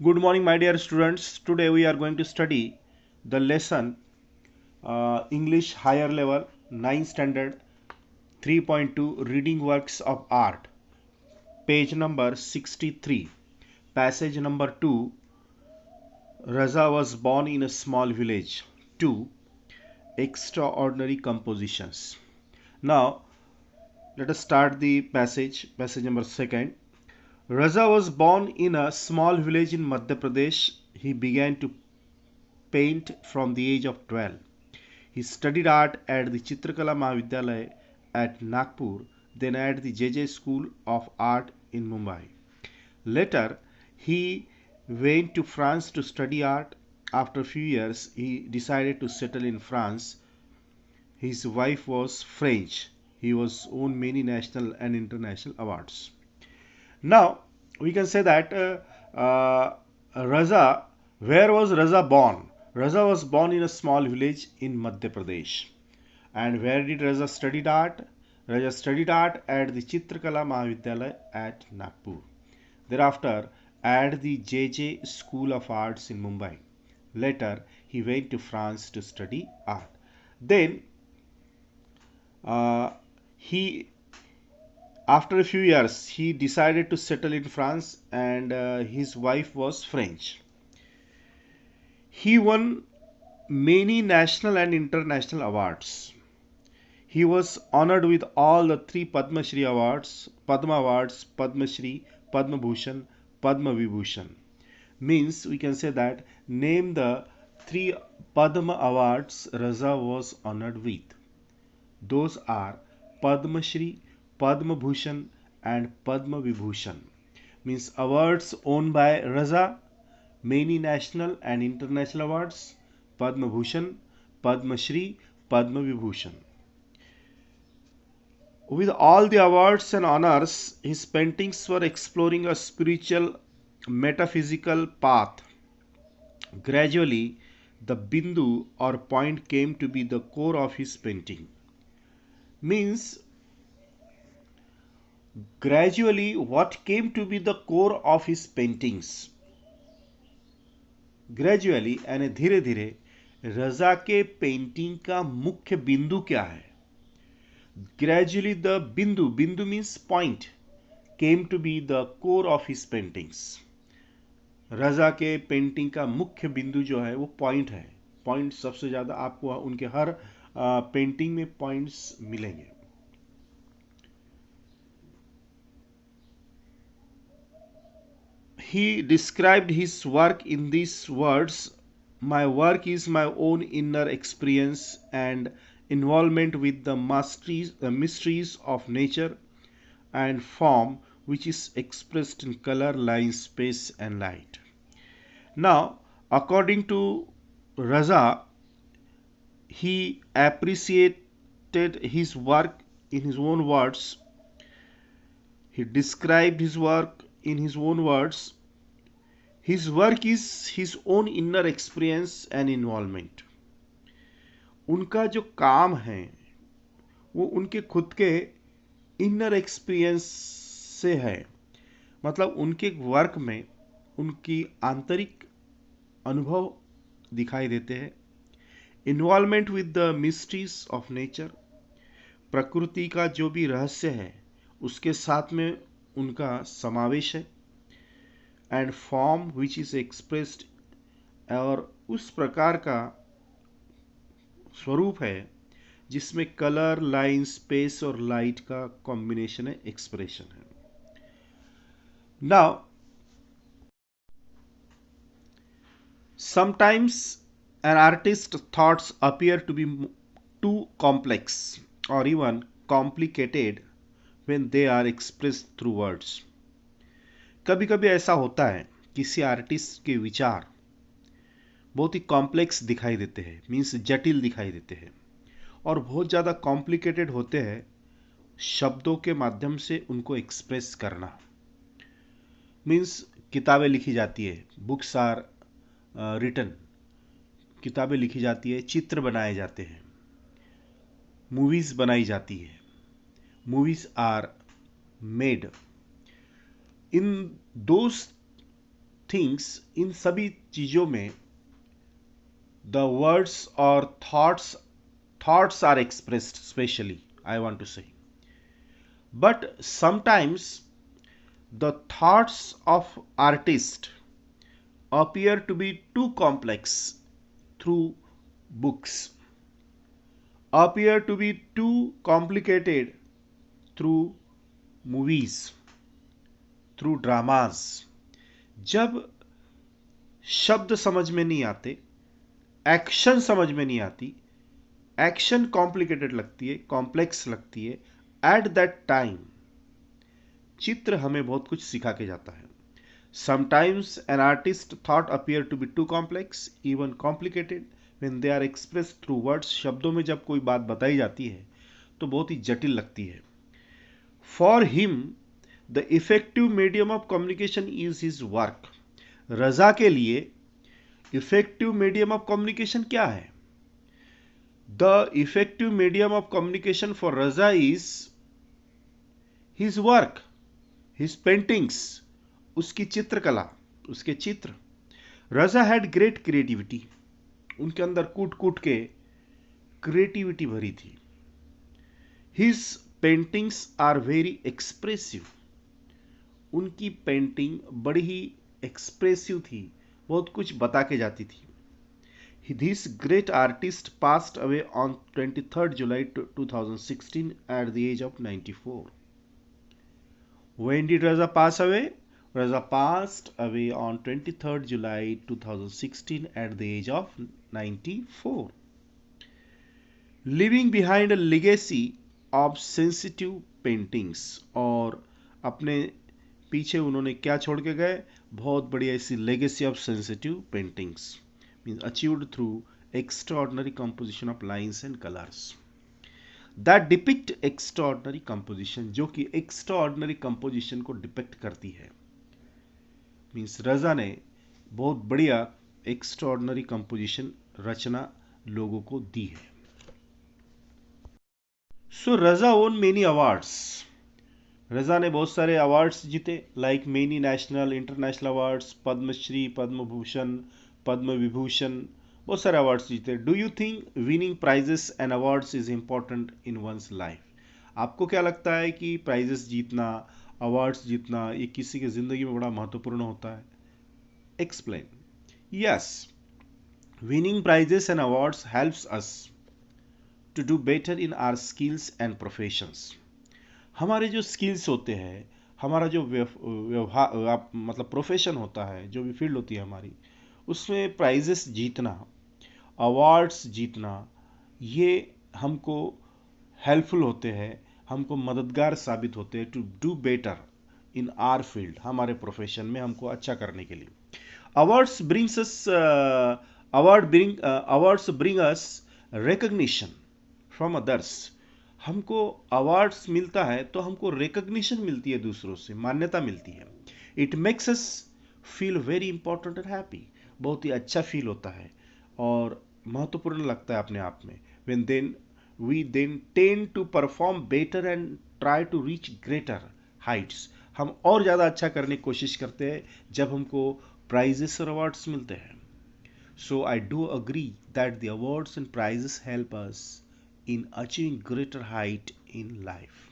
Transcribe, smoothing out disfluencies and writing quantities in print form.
Good morning, my dear students. Today we are going to study the lesson English Higher Level 9th Standard 3.2 Reading Works of Art, page number 63. Passage number 2. Raza was born in a small village. 2. Extraordinary compositions. Now, let us start the passage. Passage number 2. Raza was born in a small village in Madhya Pradesh. He began to paint from the age of 12. He studied art at the Chitrakala Mahavidyalaya at Nagpur, then at the JJ School of Art in Mumbai. Later, he went to France to study art. After a few years, he decided to settle in France. His wife was French. He was won many national and international awards. Now, we can say that Raza, where was Raza born? Raza was born in a small village in Madhya Pradesh. And where did Raza study art? Raja studied art at the Chitrakala Mahavidyalaya at Nagpur. Thereafter, at the JJ School of Arts in Mumbai. Later, he went to France to study art. Then, uh, he after a few years, he decided to settle in France, and his wife was French. He won many national and international awards. He was honored with all the three Padma Shri awards, Padma Awards, Padma Shri, Padma Bhushan, Padma Vibhushan. Means we can say that name the three Padma Awards Raza was honored with. Those are Padma Shri, Padma Bhushan, and Padma Vibhushan. Means awards owned by Raza, many national and international awards, Padma Bhushan, Padma Shri, Padma Vibhushan. With all the awards and honors, his paintings were exploring a spiritual, metaphysical path. Gradually, the bindu or point came to be the core of his painting. Means gradually what came to be the core of his paintings. Gradually यानी धीरे धीरे रजा के painting का मुख्य बिंदु क्या है. Gradually the bindu means point came to be the core of his paintings. रजा के पेंटिंग का मुख्य बिंदु जो है वो पॉइंट है. पॉइंट सबसे ज़्यादा आपको उनके हर पेंटिंग में पॉइंट्स मिलेंगे. He described his work in these words: my work is my own inner experience and involvement with the mysteries of nature and form, which is expressed in color, line, space, and light. Now, according to Raza, he appreciated his work in his own words. He described his work in his own words. His work is his own inner experience and involvement. उनका जो काम है वो उनके खुद के inner experience से है. मतलब उनके वर्क में उनकी आंतरिक अनुभव दिखाई देते हैं. Involvement with the mysteries of nature, प्रकृति का जो भी रहस्य है उसके साथ में उनका समावेश है. And form which is expressed, और उस प्रकार का स्वरूप है जिसमें कलर, लाइन, स्पेस और लाइट का कॉम्बिनेशन है, एक्सप्रेशन है. Now sometimes an artist's thoughts appear to be too complex or even complicated when they are expressed through words. कभी कभी ऐसा होता है किसी आर्टिस्ट के विचार बहुत ही कॉम्प्लेक्स दिखाई देते हैं, मीन्स जटिल दिखाई देते हैं, और बहुत ज़्यादा कॉम्प्लिकेटेड होते हैं शब्दों के माध्यम से उनको एक्सप्रेस करना. मीन्स किताबें लिखी जाती है, बुक्स आर रिटन, किताबें लिखी जाती है, चित्र बनाए जाते हैं, मूवीज़ बनाई जाती है, movies are made. In those things, इन सभी चीज़ों में द वर्ड्स और thoughts are expressed specially, I want to say, but sometimes the thoughts of artist appear to be too complex through books, appear to be too complicated through movies, through dramas. जब शब्द समझ में नहीं आते, action समझ में नहीं आती, एक्शन कॉम्प्लिकेटेड लगती है, कॉम्प्लेक्स लगती है, एट दैट टाइम चित्र हमें बहुत कुछ सिखा के जाता है. Sometimes an artist thought appear to be too complex, even complicated, when they are expressed through words. शब्दों में जब कोई बात बताई जाती है तो बहुत ही जटिल लगती है. For him, the effective medium of communication is his work. रजा के लिए effective medium of communication क्या है? The effective medium of communication for Raza is his work, his paintings, उसकी चित्रकला, उसके चित्र. रजा हैड ग्रेट क्रिएटिविटी, उनके अंदर कूट कूट के क्रिएटिविटी भरी थी. His paintings are very expressive, उनकी पेंटिंग बड़ी ही एक्सप्रेसिव थी, बहुत कुछ बता के जाती थी. This great artist passed away on 23rd July 2016 at the age of 94. When did Raza pass away? Raza passed away on 23rd July 2016 at the age of 94, leaving behind a legacy of sensitive paintings. और अपने पीछे उन्होंने क्या छोड़ के गए? बहुत बड़ी ऐसी legacy of sensitive paintings, means achieved through extraordinary composition of lines and colors. That depict extraordinary composition, जो कि extraordinary composition को डिपेक्ट करती है. मीन्स रजा ने बहुत बढ़िया एक्स्ट्राऑर्डिनरी कंपोजिशन रचना लोगों को दी है. So Raza won many awards, Raza ने बहुत सारे अवार्ड्स जीते, like many national international awards, Padmashri, Padma Bhushan, Padma Vibhushan, बहुत सारे अवार्ड्स जीते. Do you think winning prizes and awards is important in one's life? आपको क्या लगता है कि प्राइजेस जीतना, अवार्ड्स जीतना, ये किसी की जिंदगी में बड़ा महत्वपूर्ण होता है? Explain. Yes, winning prizes and awards helps us to do better in our skills and professions. हमारे जो स्किल्स होते हैं, हमारा जो व्यवहार मतलब प्रोफेशन होता है, जो भी फील्ड होती है हमारी, उसमें प्राइजेस जीतना, अवार्ड्स जीतना, ये हमको हेल्पफुल होते हैं, हमको मददगार साबित होते हैं to do better in our field, हमारे प्रोफेशन में हमको अच्छा करने के लिए. Awards bring us recognition from others. हमको अवार्ड्स मिलता है तो हमको रिकग्निशन मिलती है, दूसरों से मान्यता मिलती है. It makes us feel very important and happy, बहुत ही अच्छा फील होता है और महत्वपूर्ण लगता है अपने आप में. we then tend to perform better and try to reach greater heights. हम और ज़्यादा अच्छा करने की कोशिश करते हैं जब हमको प्राइजेस और अवार्ड्स मिलते हैं. So I do agree that the awards and prizes help us in achieving greater height in life.